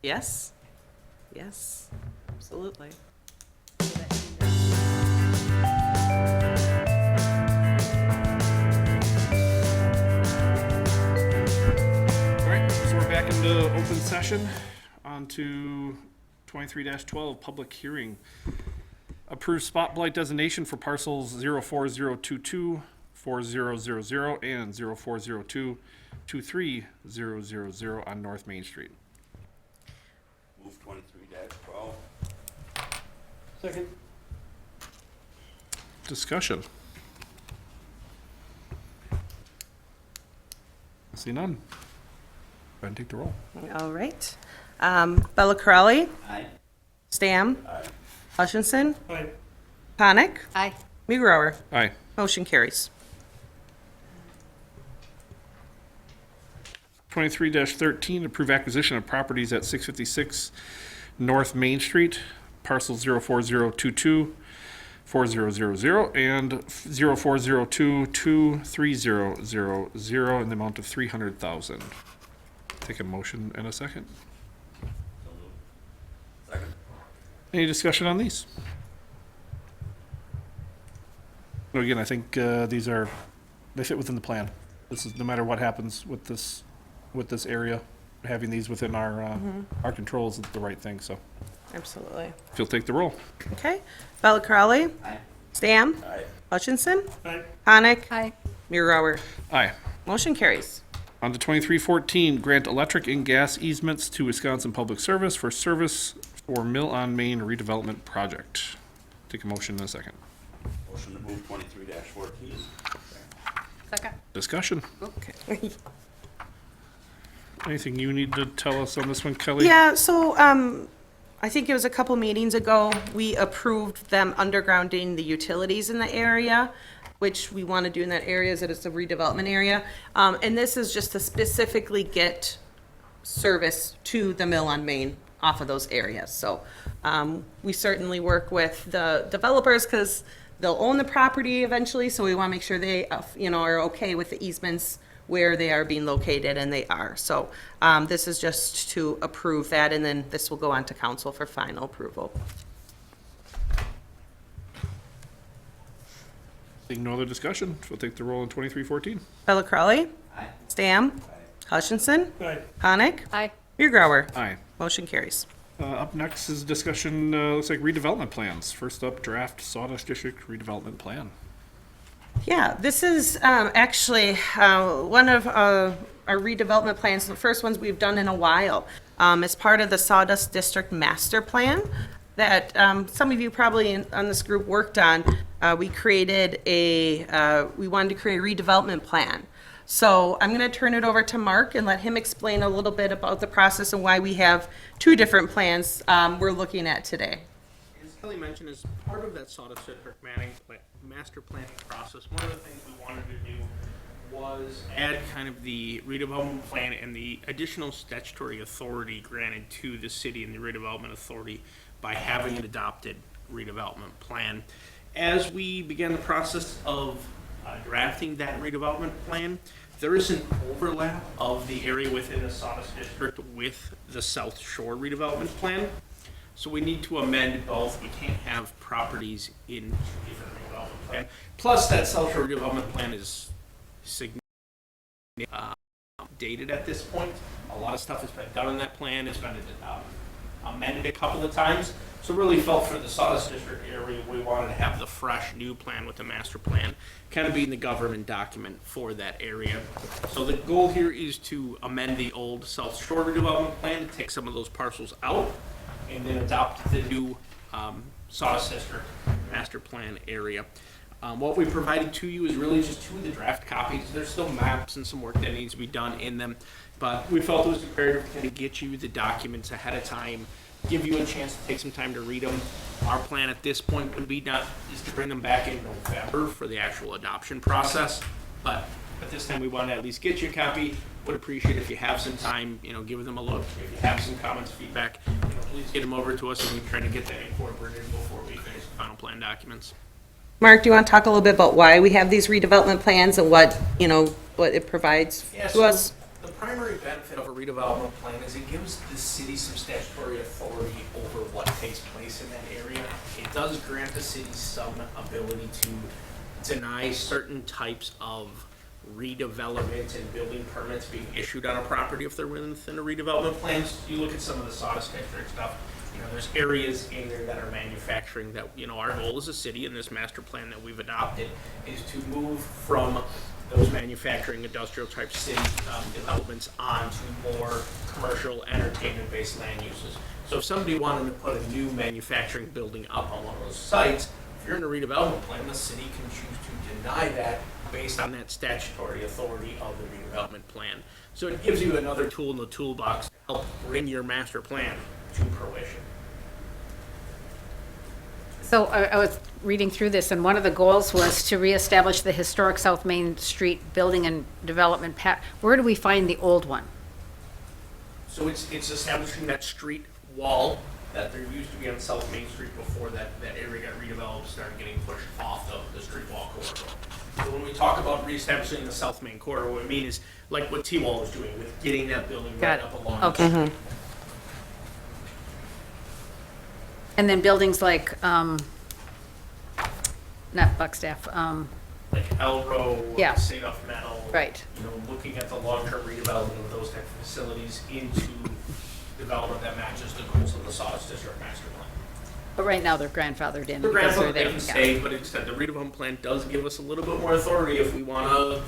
Yes. Yes, absolutely. All right, so we're back into open session. On to 23-12, public hearing. Approve spot blight designation for parcels 04022 4000 and 0402 23000 on North Main Street. Move 23-12. Second. Discussion. See none. Go ahead and take the roll. All right. Bella Corelli, Aye. Stam, Aye. Hutchinson, Aye. Panic, Aye. Mugrower. Aye. Motion carries. 23-13, approve acquisition of properties at 656 North Main Street, parcels 04022 4000 and 0402 23000 in the amount of $300,000. Take a motion and a second. So moved. Second. Any discussion on these? No, again, I think they fit within the plan. This is, no matter what happens with this area, having these within our control is the right thing, so. Absolutely. If you'll take the roll. Okay. Bella Corelli, Aye. Stam, Aye. Hutchinson, Aye. Panic, Aye. Mugrower. Aye. Motion carries. On to 23-14, grant electric and gas easements to Wisconsin Public Service for Mill on Main redevelopment project. Take a motion in a second. Motion to move 23-14. Second. Discussion. Okay. Anything you need to tell us on this one, Kelly? Yeah, so, I think it was a couple meetings ago, we approved them undergrounding the utilities in the area, which we want to do in that area, as it is a redevelopment area. And this is just to specifically get service to the mill on Main off of those areas. So, we certainly work with the developers because they'll own the property eventually, so we want to make sure they, are okay with the easements where they are being located, and they are. So this is just to approve that, and then this will go on to council for final approval. Seeing no other discussion, we'll take the roll in 23-14. Bella Crowley, Aye. Stam, Hutchinson, Aye. Panic, Aye. Mugrower. Aye. Motion carries. Up next is discussion, looks like redevelopment plans. First up, draft Sawdust District redevelopment plan. Yeah, this is actually one of our redevelopment plans, the first ones we've done in a while. As part of the Sawdust District Master Plan that some of you probably on this group worked on, we wanted to create a redevelopment plan. So I'm going to turn it over to Mark and let him explain a little bit about the process and why we have two different plans we're looking at today. As Kelly mentioned, as part of that Sawdust District master planning process, one of the things we wanted to do was add kind of the redevelopment plan and the additional statutory authority granted to the city and the redevelopment authority by having an adopted redevelopment plan. As we began the process of drafting that redevelopment plan, there is an overlap of the area within the Sawdust District with the South Shore redevelopment plan. So we need to amend both. We can't have properties in different redevelopment plan. Plus, that South Shore redevelopment plan is significantly dated at this point. A lot of stuff has been done in that plan. It's been amended a couple of times. So really felt for the Sawdust District area, we wanted to have the fresh new plan with the master plan kind of being the government document for that area. So the goal here is to amend the old South Shore redevelopment plan to take some of those parcels out and then adopt the new Sawdust District master plan area. What we provided to you is really just two of the draft copies. There's still maps and some work that needs to be done in them, but we felt it was imperative to kind of get you the documents ahead of time, give you a chance to take some time to read them. Our plan at this point would be is to bring them back in November for the actual adoption process, but at this time we want to at least get you a copy. Would appreciate if you have some time, give them a look. If you have some comments, feedback, please get them over to us, and we try to get that incorporated before we finish the final plan documents. Mark, do you want to talk a little bit about why we have these redevelopment plans and what it provides Yeah, to so us? the The primary benefit of a redevelopment plan is it gives the city some statutory authority over what takes place in that area. It does grant the city some ability to deny certain types of redevelopment and building permits being issued on a property if they're within a redevelopment plan. You look at some of the Sawdust District stuff, there's areas in there that are manufacturing that, our goal as a city in this master plan that we've adopted is to move from those manufacturing industrial type city developments onto more commercial entertainment based land uses. So if somebody wanted to put a new manufacturing building up on one of those sites, if you're in a redevelopment plan, the city can choose to deny that based on that statutory authority of the redevelopment plan. So it gives you another tool in the toolbox to help bring your master plan to fruition. So I was reading through this, and one of the goals was to reestablish the historic South Main Street building and development Where do we find the old one? So it's establishing that street wall that there used to be on South Main Street before that area got redeveloped, started getting pushed off the street wall corridor. So when we talk about reestablishing the South Main corridor, what we mean is like what T-Wall is doing with getting that building right Got it. up along Okay. the street. And then buildings like, not Buckstaff, Like Elro, Yeah. Sadoff Metal. right. Looking at the long-term redevelopment of those type of facilities into development that matches the goals of the Sawdust District Master Plan. But right now they're grandfathered in The because they're grandfather there. they can Yeah. stay, but instead the redevelopment plan does give us a little bit more authority if we want to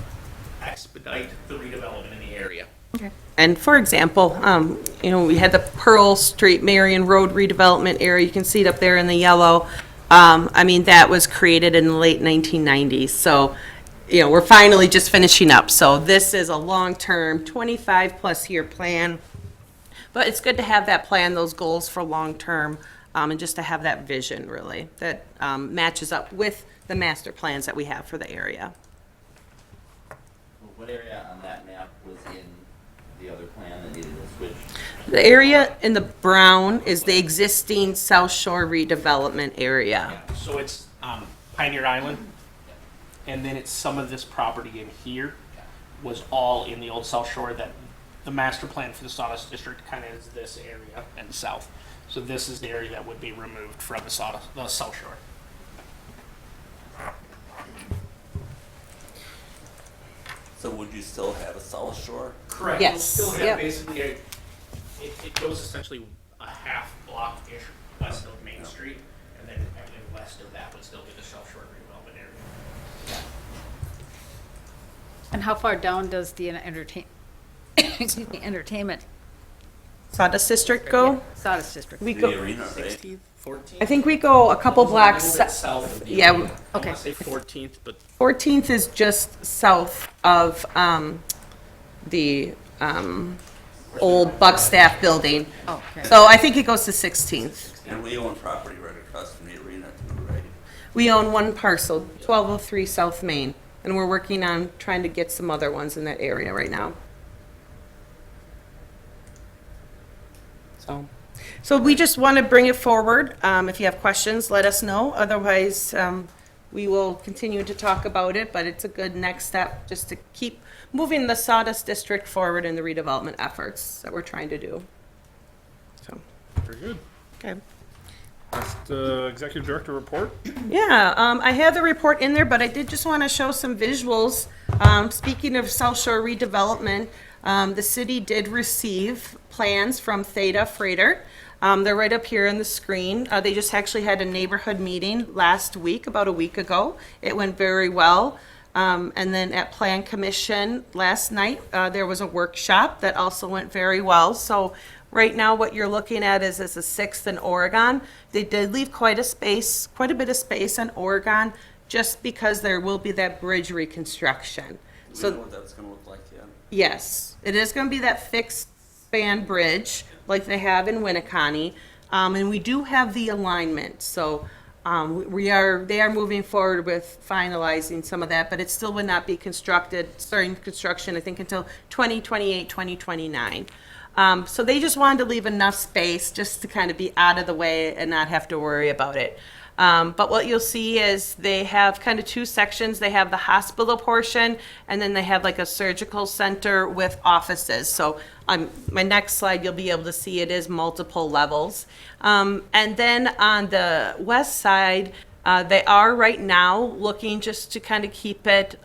expedite the redevelopment in the area. Okay. And for example, we had the Pearl Street Marion Road redevelopment area. You can see it up there in the yellow. That was created in the late 1990s. So, we're finally just finishing up. So this is a long-term, 25-plus year plan. But it's good to have that plan, those goals for long-term, and just to have that vision, really, that matches up with the master plans that we have for the area. What area on that map was in the other plan that needed a switch? The area in the brown is the existing South Shore redevelopment area. So it's Pioneer Island, and then it's some of this property in here was all in the old South Shore that the master plan for the Sawdust District kind of is this area and south. So this is the area that would be removed from the South Shore. So would you still have a South Shore? Correct. Yes. You'll still Yep. have basically it goes essentially a half block-ish west of Main Street, and then everything west of that would still be the South Shore redevelopment area. And how far down does the entertainment Sawdust District go? Sawdust District? We The go, arena, right? 16th, 14th? I think we go a couple blocks. A little bit south of the Yeah, area. I okay. want to say 14th, but 14th is just south of the old Buckstaff building. Oh, okay. So I think it goes to 16th. And we own property right across from the arena too, right? We own one parcel, 1203 South Main, and we're working on trying to get some other ones in that area right now. So we just want to bring it forward. If you have questions, let us know. Otherwise, we will continue to talk about it, but it's a good next step just to keep moving the Sawdust District forward in the redevelopment efforts that we're trying to do. So, Very good. okay. Last executive director report. Yeah, I have the report in there, but I did just want to show some visuals. Speaking of South Shore redevelopment, the city did receive plans from Theta Freighter. They're right up here on the screen. They just actually had a neighborhood meeting last week, about a week ago. It went very well. And then at Plan Commission last night, there was a workshop that also went very well. So right now, what you're looking at is a 6th in Oregon. They did leave quite a bit of space on Oregon, just because there will be that bridge reconstruction. Do we So know what that's gonna look like yet? yes, it is going to be that fixed span bridge like they have in Winneconne. And we do have the alignment, so they are moving forward with finalizing some of that, but it still would not be starting construction, I think, until 2028, 2029. So they just wanted to leave enough space just to kind of be out of the way and not have to worry about it. But what you'll see is they have kind of two sections. They have the hospital portion, and then they have like a surgical center with offices. So on my next slide, you'll be able to see it is multiple levels. And then on the west side, they are right now looking just to kind of keep it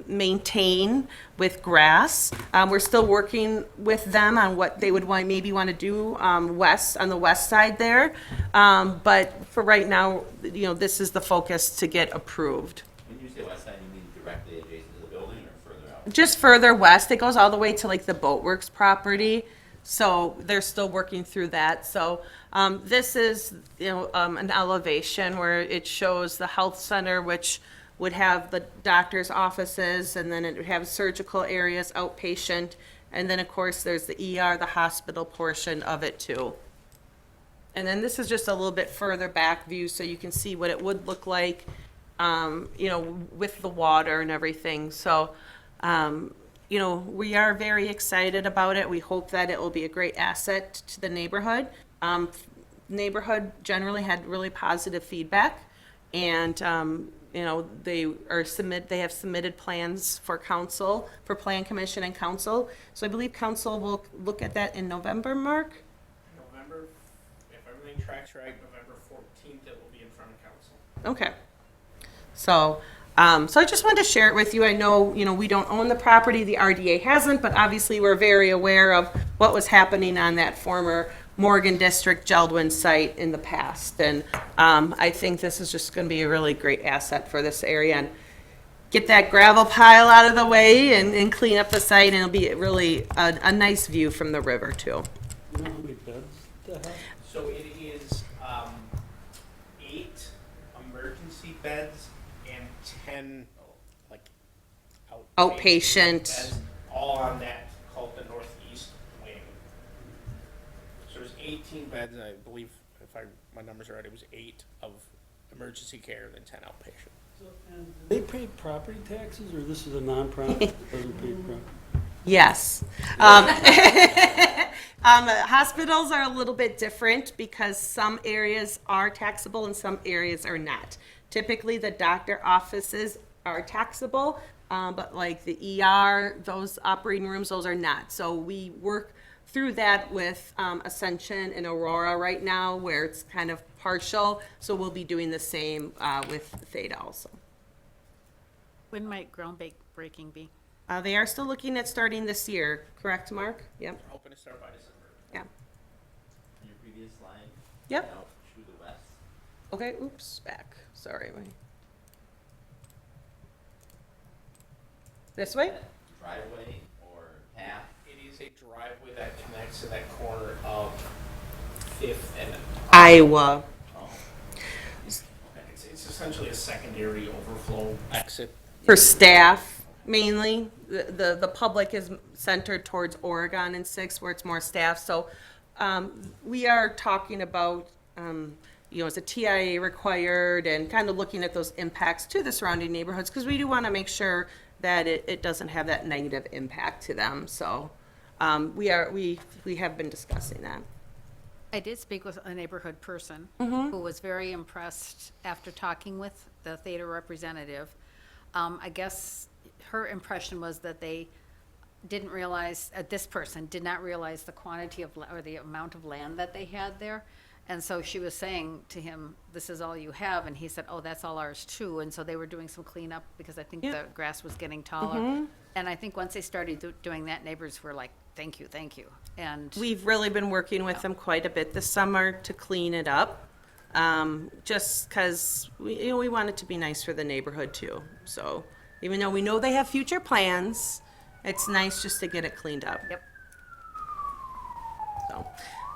maintain with grass. We're still working with them on what they would maybe want to do on the west side there. But for right now, this is the focus to get approved. When you say west side, you mean directly adjacent to the building or further out? Just further west, it goes all the way to like the Boatworks property. So they're still working through that. So this is, an elevation where it shows the health center, which would have the doctor's offices, and then it would have surgical areas, outpatient, and then of course there's the ER, the hospital portion of it too. And then this is just a little bit further back view so you can see what it would look like, with the water and everything. So, we are very excited about it. We hope that it will be a great asset to the neighborhood. Neighborhood generally had really positive feedback, and they have submitted plans for council, for plan commission and council. So I believe council will look at that in November, Mark? November, if everything tracks right, November 14th, it will be in front of council. Okay. So, so I just wanted to share it with you. I know, we don't own the property, the RDA hasn't, but obviously we're very aware of what was happening on that former Morgan District Geldwin site in the past. And I think this is just going to be a really great asset for this area, and get that gravel pile out of the way and clean up the site, and it'll be really a nice view from the river too. You know how many beds they have? So it is 8 emergency beds and 10 like Outpatient. beds, all on that called the northeast wing. So there's 18 beds, and I believe if my numbers are right, it was 8 of emergency care and then 10 outpatient. So, and do they pay property taxes, or this is a nonprofit that doesn't pay property? Yes. Hospitals are a little bit different because some areas are taxable and some areas are not. Typically, the doctor offices are taxable, but like the ER, those operating rooms, those are not. So we work through that with Ascension and Aurora right now, where it's kind of partial. So we'll be doing the same with Theta also. When might groundbreaking be? They are still looking at starting this year, correct, Mark? Yep. We're hoping to start by December. Yeah. Your previous slide? Yep. Out to the west. Okay, oops, back. Sorry. Wait. This way? Driveway or path? It is a driveway that connects to that corner of 5th and Iowa. Oh. it's essentially a secondary overflow exit. For staff, mainly. The public is centered towards Oregon and 6, where it's more staff. So we are talking about, is a TIA required, and kind of looking at those impacts to the surrounding neighborhoods, because we do want to make sure that it doesn't have that negative impact to them. So we have been discussing that. I did speak with a neighborhood person who was very impressed after talking with the Theta representative. I guess her impression was that they didn't realize, this person did not realize the quantity of, or the amount of land that they had there. And so she was saying to him, this is all you have. And he said, oh, that's all ours too. And so they were doing some cleanup because I think the grass was getting taller. And I think once they started doing that, neighbors were like, thank you, thank you. And We've really been working with them quite a bit this summer to clean it up, just because we want it to be nice for the neighborhood too. So even though we know they have future plans, it's nice just to get it cleaned up. Yep.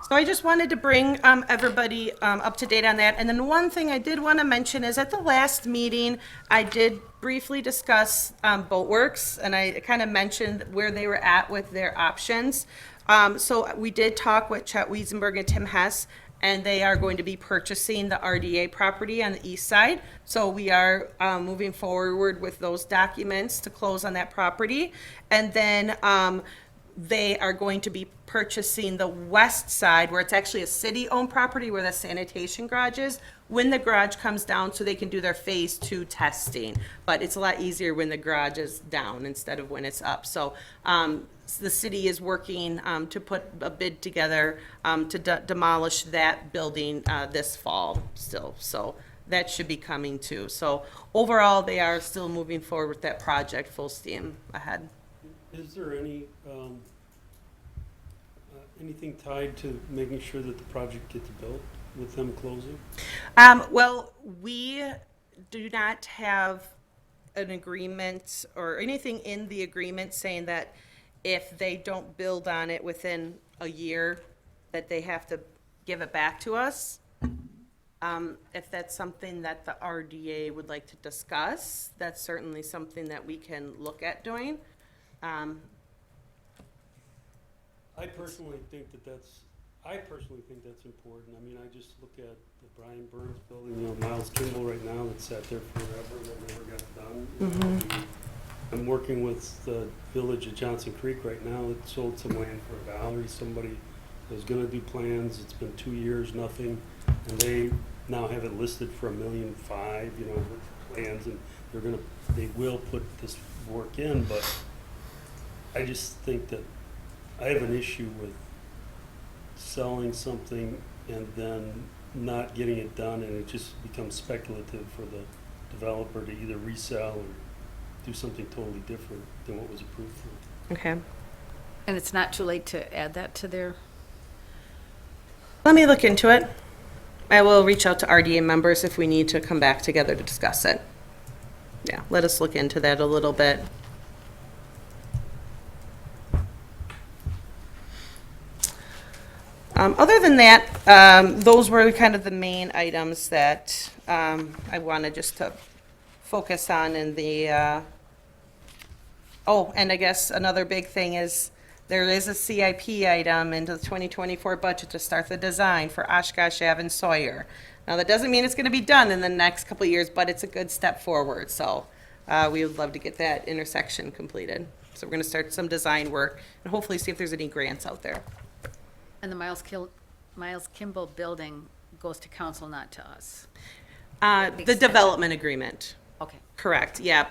So I just wanted to bring everybody up to date on that. And then one thing I did want to mention is at the last meeting, I did briefly discuss Boatworks, and I kind of mentioned where they were at with their options. So we did talk with Chet Wiesenberg and Tim Hess, and they are going to be purchasing the RDA property on the east side. So we are moving forward with those documents to close on that property. And then they are going to be purchasing the west side, where it's actually a city-owned property where the sanitation garage is. when the garage comes down so they can do their phase 2 testing. But it's a lot easier when the garage is down instead of when it's up. So the city is working to put a bid together to demolish that building this fall still. So that should be coming too. So overall, they are still moving forward with that project full steam ahead. Is there any, anything tied to making sure that the project gets built with them closing? Well, we do not have an agreement or anything in the agreement saying that if they don't build on it within a year, that they have to give it back to us. If that's something that the RDA would like to discuss, that's certainly something that we can look at doing. I personally think that's important. I mean, I just look at the Brian Burns building, you know, Miles Kimball right now that sat there forever, that never got done. You know, I'm working with the village of Johnson Creek right now that sold some land for a dollar. Somebody was gonna do plans, it's been 2 years, nothing, and they now have it listed for $1.5 million, you know, with plans, and they will put this work in, but I just think that I have an issue with selling something and then not getting it done, and it just becomes speculative for the developer to either resell or do something totally different than what was approved for. Okay. And it's not too late to add that to their, Let me look into it. I will reach out to RDA members if we need to come back together to discuss it. Yeah, let us look into that a little bit. Other than that, those were kind of the main items that I wanted just to focus on in the, oh, and I guess another big thing is there is a CIP item into the 2024 budget to start the design for Oshkosh Ave and Sawyer. Now, that doesn't mean it's going to be done in the next couple of years, but it's a good step forward. So we would love to get that intersection completed. So we're going to start some design work and hopefully see if there's any grants out there. and the Miles Kimball building goes to council, not to us. The development agreement, Okay. correct, yep.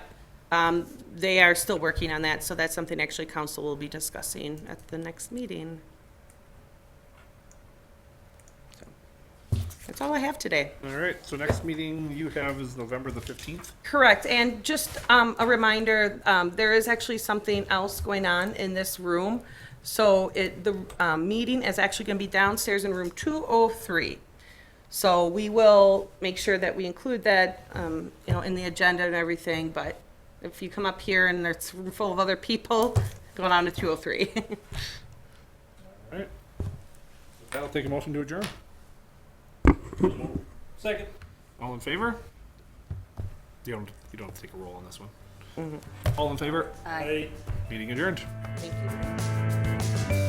They are still working on that, so that's something actually council will be discussing at the next meeting. So, that's all I have today. All right, so next meeting you have is November the 15th. Correct, and just a reminder, there is actually something else going on in this room. So the meeting is actually going to be downstairs in room 203. So we will make sure that we include that, in the agenda and everything, but if you come up here and it's a room full of other people, go on to 203. All right. I'll take a motion to adjourn. Second. All in favor? You don't have to take a roll on this one. All in favor? Aye. Meeting adjourned. Thank you.